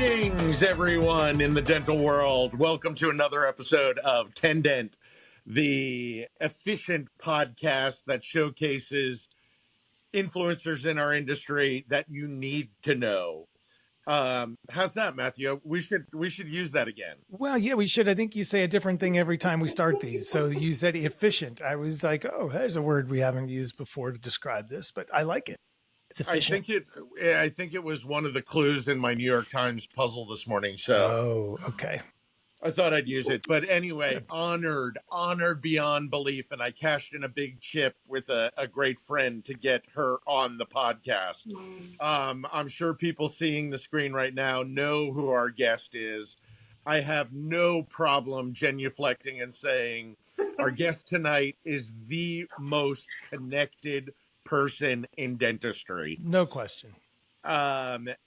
Greetings, everyone in the dental world. Welcome to another episode of Dent, the efficient podcast that showcases influencers in our industry that you need to know. How's that, Matthew? We should use that again. Well, yeah, we should. I think you say a different thing every time we start these. So you said efficient. I was like, oh, there's a word we haven't used before to describe this, but I like it. It's efficient. I think it was one of the clues in my New York Times puzzle this morning. So, okay. I thought I'd use it. But anyway, honored beyond belief. And I cashed in a big chip with a great friend to get her on the podcast. I'm sure people seeing the screen right now know who our guest is. I have no problem genuflecting and saying our guest tonight is the most connected person in dentistry. No question. And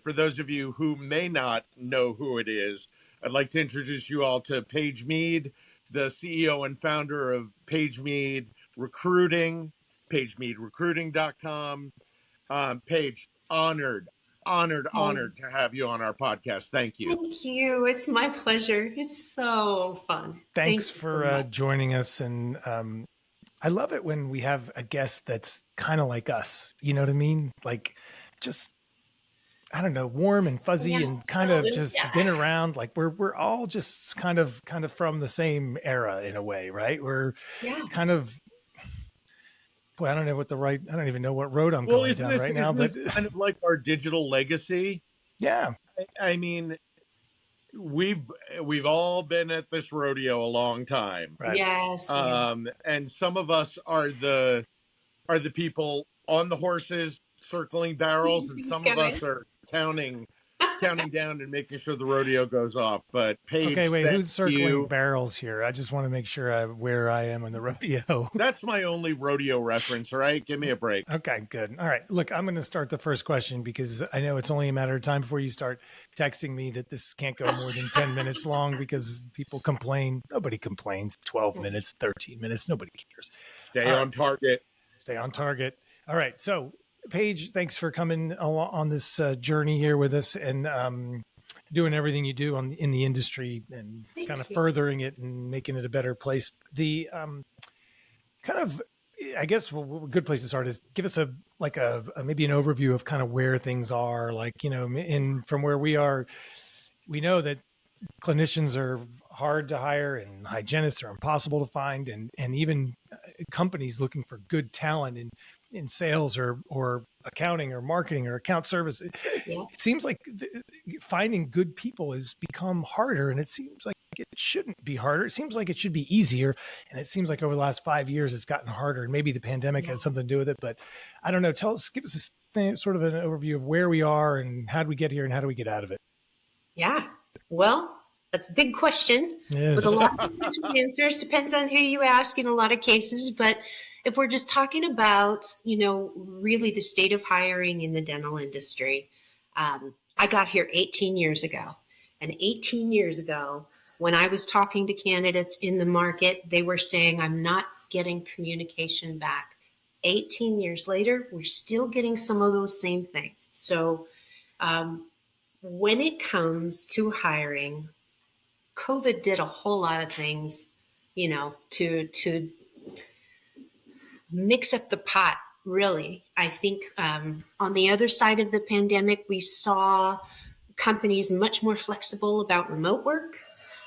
for those of you who may not know who it is, I'd like to introduce you all to Paige Mead, the CEO and founder of Paige Mead Recruiting, PaigeMeadRecruiting.com. Paige, honored to have you on our podcast. Thank you. Thank you. It's my pleasure. It's so fun. Thanks for joining us. And I love it when we have a guest that's kind of like us. You know what I mean? Like just, I don't know, warm and fuzzy and kind of just been around. Like we're all just kind of from the same era in a way, right? We're kind of, boy, I don't even know what road I'm going down right now, but kind of like our digital legacy. Yeah. I mean, we've all been at this rodeo a long time. Right? Yes. And some of us are the people on the horses circling barrels, and some of us are counting down and making sure the rodeo goes off. But Paige, okay, wait, who's circling barrels here? I just want to make sure where I am in the rodeo. That's my only rodeo reference, all right? Give me a break. Okay, good. All right. Look, I'm going to start the first question because I know it's only a matter of time before you start texting me that this can't go more than 10 minutes long because people complain. Nobody complains. 12 minutes, 13 minutes. Nobody cares. Stay on target. Stay on target. All right. So Paige, thanks for coming along on this journey here with us and doing everything you do in the industry and kind of furthering it and making it a better place. The I guess a good place to start is give us a maybe an overview of kind of where things are. Like, you know, from where we are, we know that clinicians are hard to hire and hygienists are impossible to find, and even companies looking for good talent in sales or accounting or marketing or account service. It seems like finding good people has become harder, and it seems like it shouldn't be harder. It seems like it should be easier. And it seems like over the last 5 years, it's gotten harder, and maybe the pandemic had something to do with it, but I don't know. Give us sort of an overview of where we are and how do we get here and how do we get out of it? Yeah. Well, that's a big question with a lot of different answers. Depends on who you ask in a lot of cases. But if we're just talking about, you know, really the state of hiring in the dental industry, I got here 18 years ago. And 18 years ago, when I was talking to candidates in the market, they were saying, I'm not getting communication back. 18 years later, we're still getting some of those same things. So when it comes to hiring, COVID did a whole lot of things, you know, to mix up the pot, really. I think on the other side of the pandemic, we saw companies much more flexible about remote work.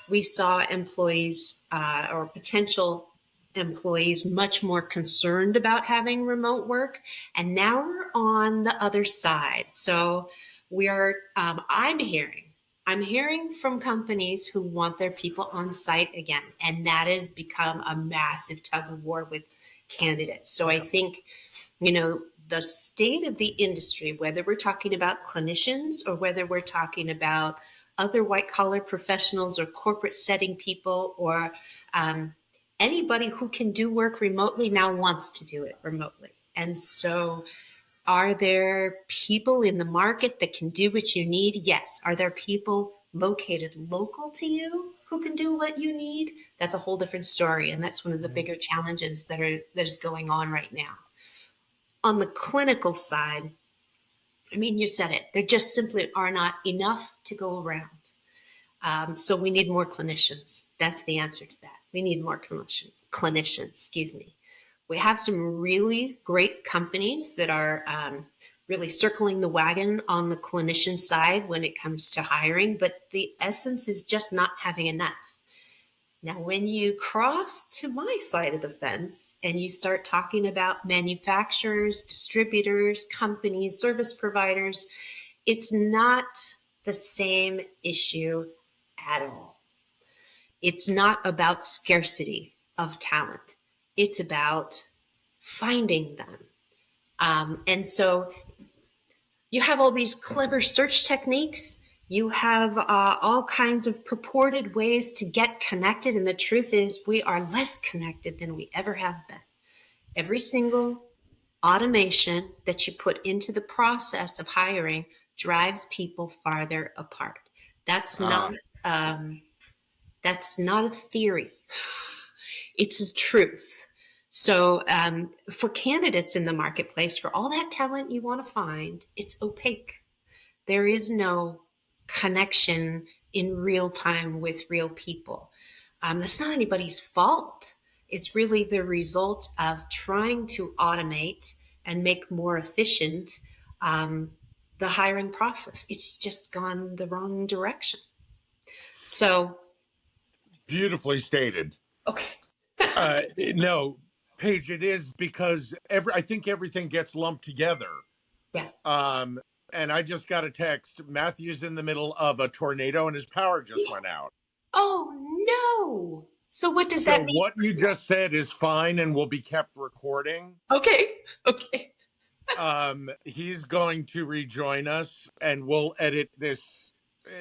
We saw employees or potential employees much more concerned about having remote work. And now we're on the other side. So we are, I'm hearing from companies who want their people on site again. And that has become a massive tug of war with candidates. So I think, you know, the state of the industry, whether we're talking about clinicians or whether we're talking about other white collar professionals or corporate setting people or anybody who can do work remotely now wants to do it remotely. And so are there people in the market that can do what you need? Yes. Are there people located local to you who can do what you need? That's a whole different story. And that's one of the bigger challenges that is going on right now. On the clinical side, I mean, you said it. There just simply are not enough to go around. So we need more clinicians. That's the answer to that. We need more clinicians, excuse me. We have some really great companies that are really circling the wagon on the clinician side when it comes to hiring, but the essence is just not having enough. Now, when you cross to my side of the fence and you start talking about manufacturers, distributors, companies, service providers, it's not the same issue at all. It's not about scarcity of talent. It's about finding them. And so you have all these clever search techniques. You have all kinds of purported ways to get connected. And the truth is, we are less connected than we ever have been. Every single automation that you put into the process of hiring drives people farther apart. That's not a theory. It's a truth. So for candidates in the marketplace, for all that talent you want to find, it's opaque. There is no connection in real time with real people. That's not anybody's fault. It's really the result of trying to automate and make more efficient the hiring process. It's just gone the wrong direction. So, Beautifully stated. okay. No, Paige, it is because I think everything gets lumped together. Yeah. And I just got a text. Matthew's in the middle of a tornado and his power just went out. Oh no. So what does So that mean? what you just said is fine and will be kept recording. Okay. Okay. He's going to rejoin us and we'll edit this.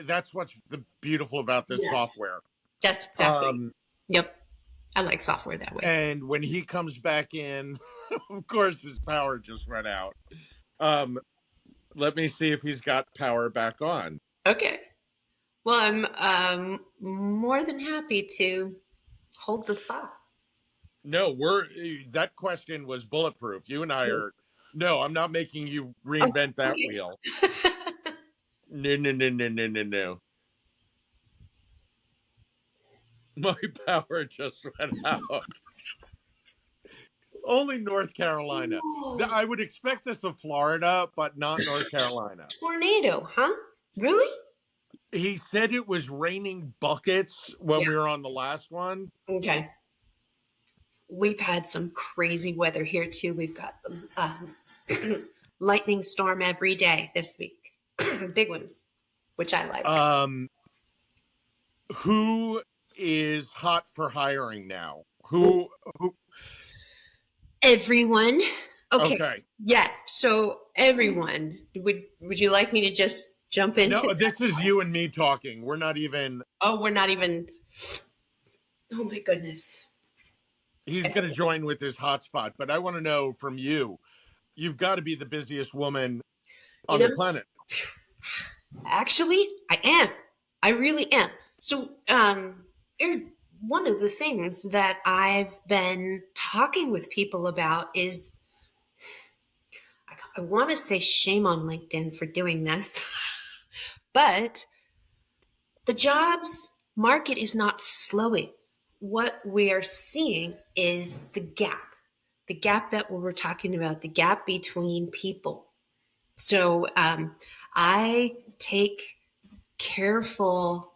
That's what's beautiful about this Yes. software. That's exactly. Yep. I like software that way. And when he comes back in, of course his power just went out. Let me see if he's got power back on. Okay. Well, I'm more than happy to hold the thought. No, that question was bulletproof. You and I are. No, I'm not making you reinvent that wheel. No. My power just went out. Only North Carolina. Oh. I would expect this of Florida, but not North Carolina. Tornado, huh? Really? He said it was raining buckets when we were on the last one. Okay. We've had some crazy weather here too. We've got lightning storm every day this week. Big ones, which I like. Who is hot for hiring now? Who? Everyone. Okay. Yeah. So everyone. Would you like me to just jump into? No, this is you and me talking. We're not even. Oh, we're not even. Oh my goodness. He's going to join with his hotspot, but I want to know from you. You've got to be the busiest woman on the planet. Actually, I am. I really am. So, one of the things that I've been talking with people about is, I want to say shame on LinkedIn for doing this, but the jobs market is not slowing. What we are seeing is the gap that we were talking about, the gap between people. So I take careful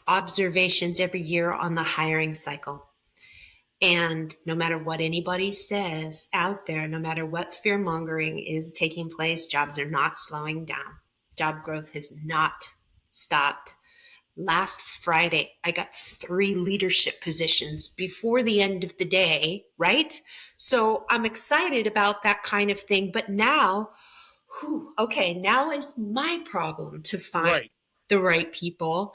observations every year on the hiring cycle. And no matter what anybody says out there, no matter what fear mongering is taking place, jobs are not slowing down. Job growth has not stopped. Last Friday, I got 3 leadership positions before the end of the day, right? So I'm excited about that kind of thing. But now, now is my problem to find the right people.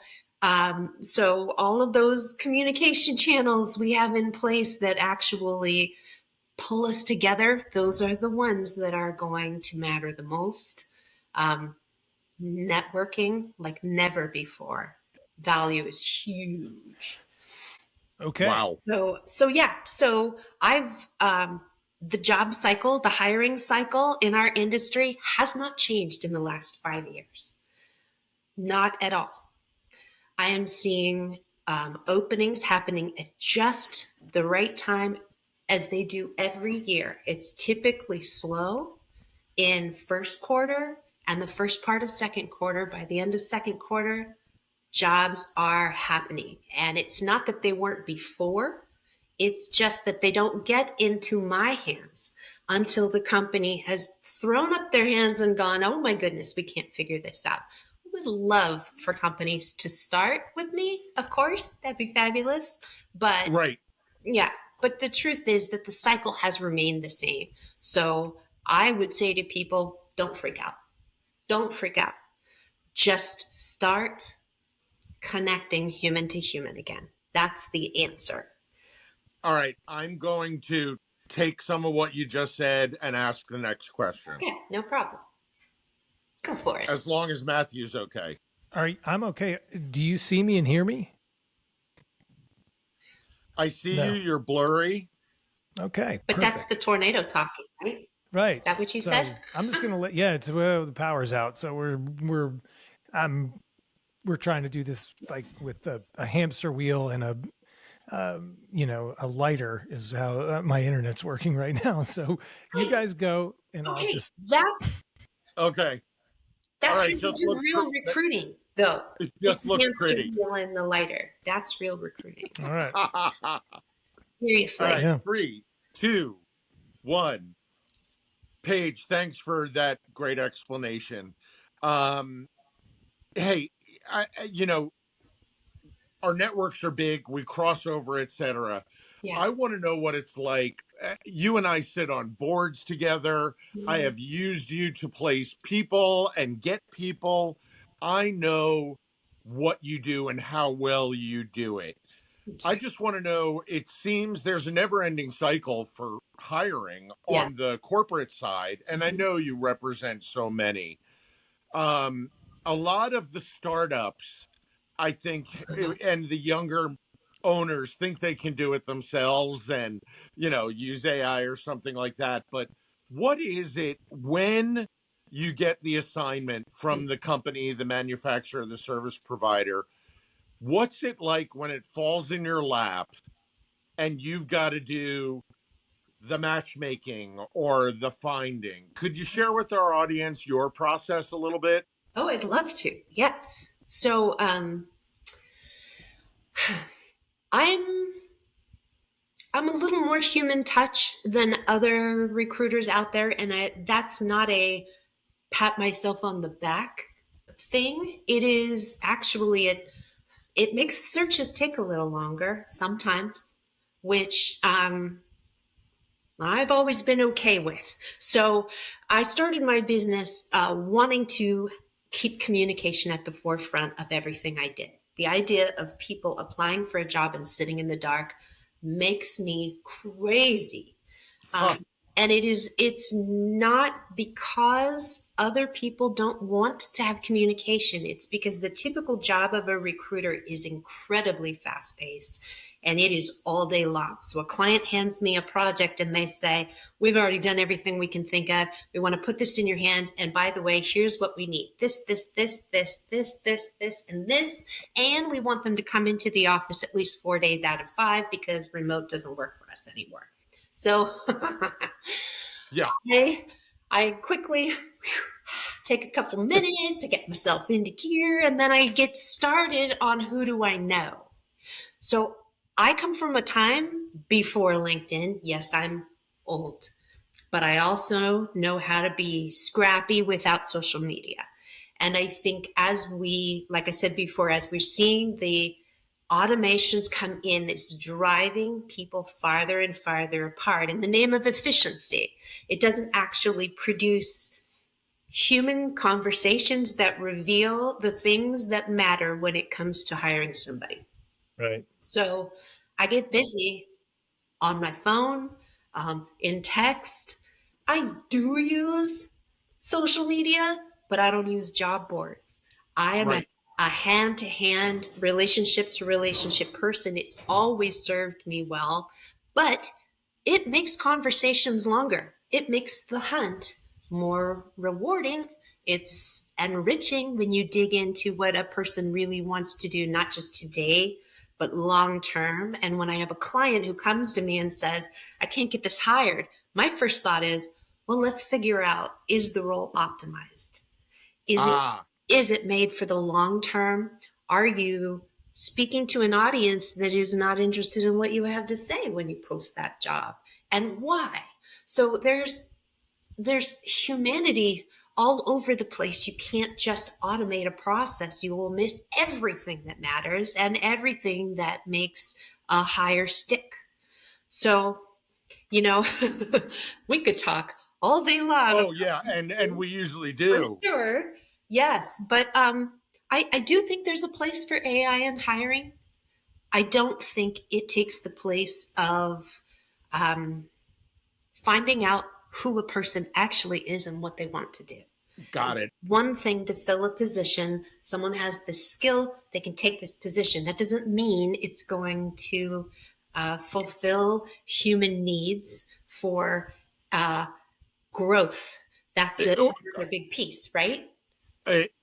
So all of those communication channels we have in place that actually pull us together, those are the ones that are going to matter the most. Networking like never before. Value is huge. Okay. Wow. So I've the job cycle, the hiring cycle in our industry has not changed in the last 5 years. Not at all. I am seeing openings happening at just the right time, as they do every year. It's typically slow in first quarter and the first part of second quarter. By the end of second quarter, jobs are happening. And it's not that they weren't before. It's just that they don't get into my hands until the company has thrown up their hands and gone, oh my goodness, we can't figure this out. I would love for companies to start with me, of course. That'd be fabulous. But Right. yeah, but the truth is that the cycle has remained the same. So I would say to people, don't freak out. Don't freak out. Just start connecting human to human again. That's the answer. All right. I'm going to take some of what you just said and ask the next question. Okay, no problem. Go for it. As long as Matthew's okay. I'm okay. Do you see me and hear me? I see No. you. You're blurry. Okay. But perfect. that's the tornado talking, right? Right. Is that what you So said? I'm just gonna let. Yeah, it's the power's out, so we're trying to do this like with a hamster wheel and a lighter is how my internet's working right now. So you guys go, and I'll Okay, just. that's Okay. All right, right, you just do look real recruiting, though. It just looks Hamster pretty. wheel and the lighter. That's real recruiting. All right. All Seriously. right. Yeah. 3, 2, 1. Paige, thanks for that great explanation. Hey, our networks are big. We cross over, etc. Yeah. I want to know what it's like. You and I sit on boards together. I Mhm. have used you to place people and get people. I know what you do and how well you do it. I just want to know, it seems there's a never-ending cycle for hiring Yeah. on the corporate side, and I Mhm. know you represent so many. A lot of the startups, I think, and the younger owners think they can do it themselves and, use AI or something like that. But what is it when you get the assignment from the company, the manufacturer, the service provider? What's it like when it falls in your lap and you've got to do the matchmaking or the finding? Could you share with our audience your process a little bit? Oh, I'd love to. Yes. So I'm a little more human touch than other recruiters out there, and that's not a pat myself on the back thing. It is actually it makes searches take a little longer sometimes, which I've always been okay with. So I started my business wanting to keep communication at the forefront of everything I did. The idea of people applying for a job and sitting in the dark makes me crazy. Huh. And it's not because other people don't want to have communication. It's because the typical job of a recruiter is incredibly fast paced and it is all day long. So a client hands me a project and they say, we've already done everything we can think of. We want to put this in your hands. And by the way, here's what we need. This, and this. And we want them to come into the office at least 4 days out of 5 because remote doesn't work for us anymore. So Yeah. I quickly take a couple minutes to get myself into gear, and then I get started on who do I know. So I come from a time before LinkedIn. Yes, I'm old, but I also know how to be scrappy without social media. And I think like I said before, as we're seeing the automations come in, it's driving people farther and farther apart in the name of efficiency. It doesn't actually produce human conversations that reveal the things that matter when it comes to hiring somebody. Right. So I get busy on my phone, in text. I do use social media, but I don't use job boards. I am Right. a hand-to-hand, relationship-to-relationship person. It's always served me well, but it makes conversations longer. It makes the hunt more rewarding. It's enriching when you dig into what a person really wants to do, not just today, but long term. And when I have a client who comes to me and says, I can't get this hired, my first thought is, well, let's figure out, is the role optimized? Ah, Is it made for the long term? Are you speaking to an audience that is not interested in what you have to say when you post that job? And why? So there's humanity all over the place. You can't just automate a process. You will miss everything that matters and everything that makes a hire stick. So, you know, we could talk all day long. oh yeah, and we usually For do. sure. Yes. But I do think there's a place for AI in hiring. I don't think it takes the place of um, finding out who a person actually is and what they want to do. Got it. One thing to fill a position, someone has this skill, they can take this position. That doesn't mean it's going to fulfill human needs for growth. That's Oh, another big piece, right?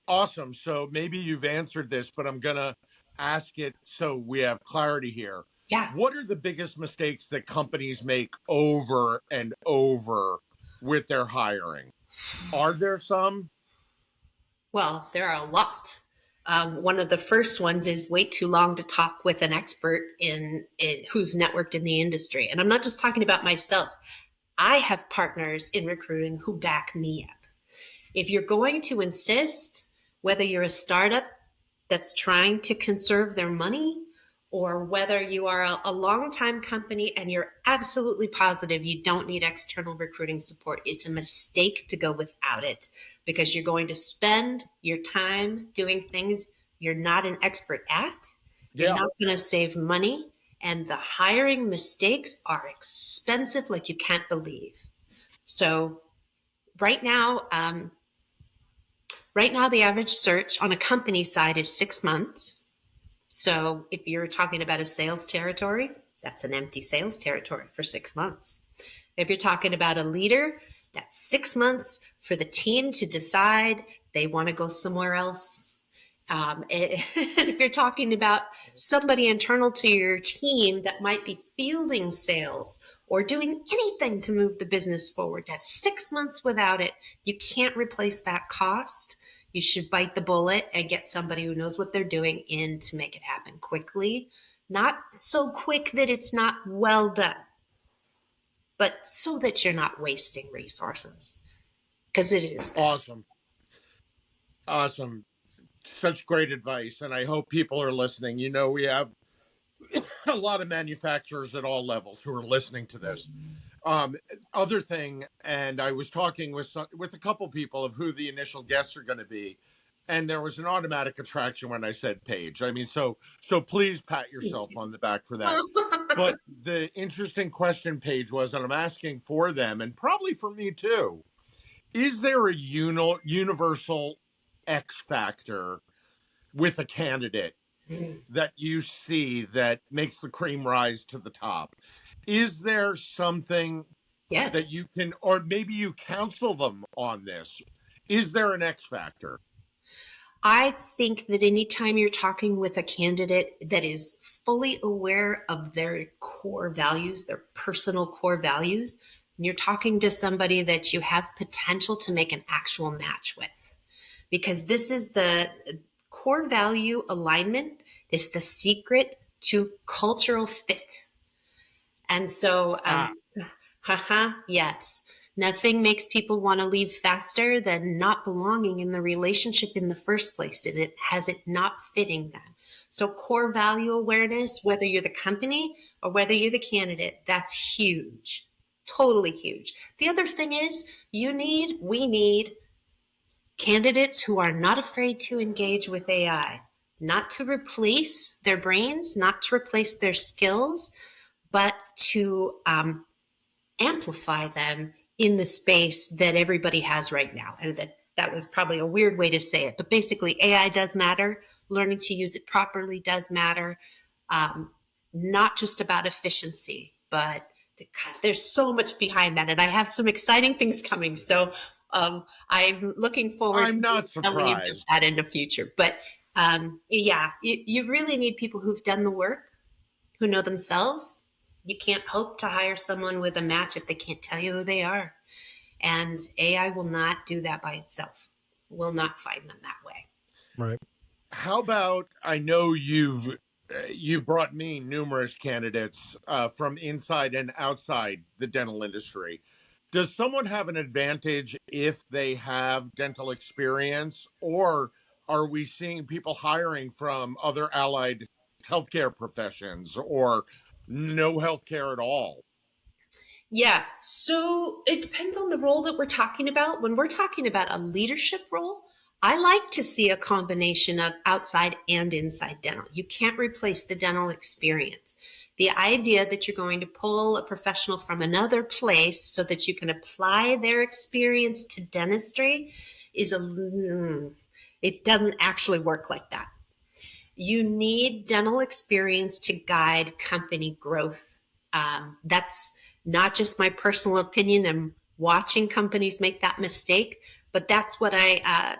awesome. So maybe you've answered this, but I'm gonna ask it so we have clarity here. Yeah. What are the biggest mistakes that companies make over and over with their hiring? Are there some? Well, there are a lot. One of the first ones is wait too long to talk with an expert in who's networked in the industry. And I'm not just talking about myself. I have partners in recruiting who back me up. If you're going to insist, whether you're a startup that's trying to conserve their money, or whether you are a long-time company and you're absolutely positive you don't need external recruiting support, it's a mistake to go without it because you're going to spend your time doing things you're not an expert at. You're Yeah. not going to save money, and the hiring mistakes are expensive like you can't believe. So right now, the average search on a company side is 6 months. So if you're talking about a sales territory, that's an empty sales territory for 6 months. If you're talking about a leader, that's 6 months for the team to decide they want to go somewhere else. If you're talking about somebody internal to your team that might be fielding sales or doing anything to move the business forward, that's 6 months without it. You can't replace that cost. You should bite the bullet and get somebody who knows what they're doing in to make it happen quickly. Not so quick that it's not well done, but so that you're not wasting resources. Because it is that. Awesome. Awesome. Such great advice. And I hope people are listening. You know, we have a lot of manufacturers at all levels who are listening to this. Other thing, and I was talking with a couple people of who the initial guests are going to be, and there was an automatic attraction when I said Paige. I mean, so please pat yourself on the back for that. But the interesting question, Paige, was, and I'm asking for them, and probably for me too, is there a universal X factor with a candidate that you see that makes the cream rise to the top? Is there something Yes. that you can, or maybe you counsel them on this? Is there an X factor? I think that anytime you're talking with a candidate that is fully aware of their core values, their personal core values, and you're talking to somebody that you have potential to make an actual match with, because this is the core value alignment is the secret to cultural fit. And so, yes, nothing makes people want to leave faster than not belonging in the relationship in the first place, and it has it not fitting them. So core value awareness, whether you're the company or whether you're the candidate, that's huge, totally huge. The other thing is we need candidates who are not afraid to engage with AI, not to replace their brains, not to replace their skills, but to amplify them in the space that everybody has right now. And that was probably a weird way to say it, but basically AI does matter. Learning to use it properly does matter. Not just about efficiency, but God, there's so much behind that, and I have some exciting things coming. So I'm looking forward I'm to not telling you about surprised. that in the future. But yeah, you really need people who've done the work, who know themselves. You can't hope to hire someone with a match if they can't tell you who they are. And AI will not do that by itself. Will not find them that way. Right. How about, I know you brought me numerous candidates from inside and outside the dental industry. Does someone have an advantage if they have dental experience, or are we seeing people hiring from other allied healthcare professions or no healthcare at all? Yeah, so it depends on the role that we're talking about. When we're talking about a leadership role, I like to see a combination of outside and inside dental. You can't replace the dental experience. The idea that you're going to pull a professional from another place so that you can apply their experience to dentistry is it doesn't actually work like that. You need dental experience to guide company growth. That's not just my personal opinion. I'm watching companies make that mistake, but that's what I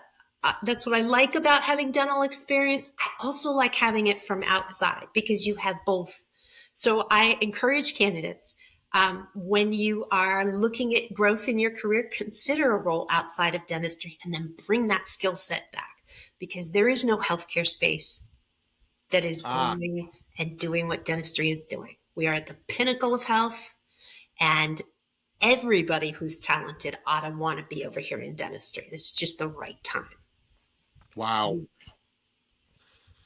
like about having dental experience. I also like having it from outside because you have both. So I encourage candidates, when you are looking at growth in your career, consider a role outside of dentistry and then bring that skill set back, because there is no healthcare space that is Ah, growing and doing what dentistry is doing. We are at the pinnacle of health, and everybody who's talented ought to want to be over here in dentistry. This is just the right time. wow.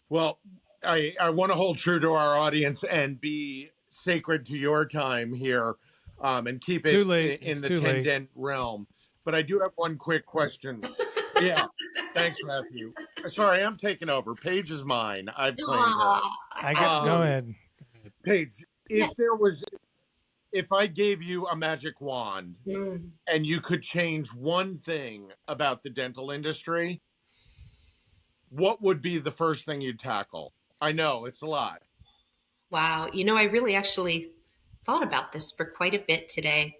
Well, I want to hold true to our audience and be sacred to your time here, and keep it Too late. in It's the too late. tendent realm. But I do have one quick question. Yeah, thanks, Matthew. Sorry, I'm taking over. Paige is mine. I've claimed her. I got, go Um, ahead. Paige, Yes. if I gave you a magic wand Mm. and you could change one thing about the dental industry, what would be the first thing you'd tackle? I know it's a lot. Wow. I really actually thought about this for quite a bit today.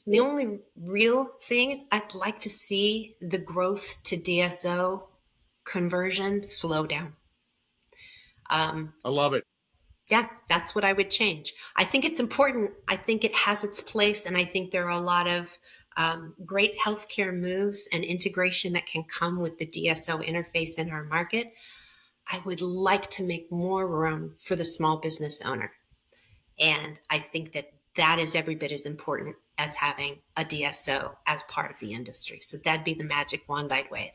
The only real thing is I'd like to see the growth to DSO conversion slow down. Um, I love it. yeah, that's what I would change. I think it's important. I think it has its place. And I think there are a lot of great healthcare moves and integration that can come with the DSO interface in our market. I would like to make more room for the small business owner. And I think that that is every bit as important as having a DSO as part of the industry. So that'd be the magic wand I'd wave.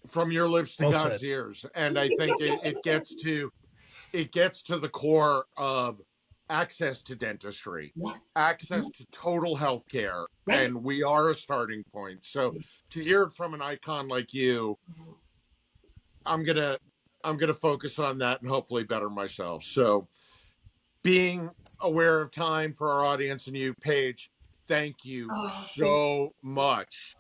From your lips to Well said. God's ears. And I think it gets to the core of access to dentistry, Yeah, access to total health care, right. and we are a starting point. So to hear it from an icon like you, I'm gonna focus on that and hopefully better myself. So being aware of time for our audience and you, Paige, thank you Oh, thank so much.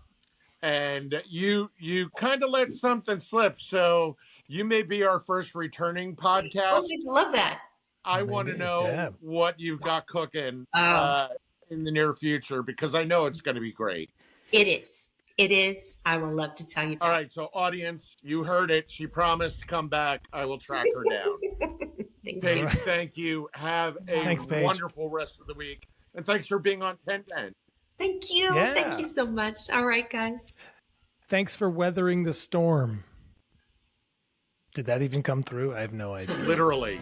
And you kind of let something slip, so you may be our first returning Oh, podcast. I love that. I want to Maybe. Yeah. know what you've got cooking Oh, in the near future, because I know it's going to be great. it is. It is. I will love to tell you All about right, so audience, you heard it. She promised to come back. I will track her down. it. Thank All you. Paige, right. thank you. Have a Thanks, Paige. wonderful rest of the week, and thanks for being on 1010. Thank you. Thank Yeah. you so much. All right, guys. Thanks for weathering the storm. Did that even come through? I have no idea. Literally.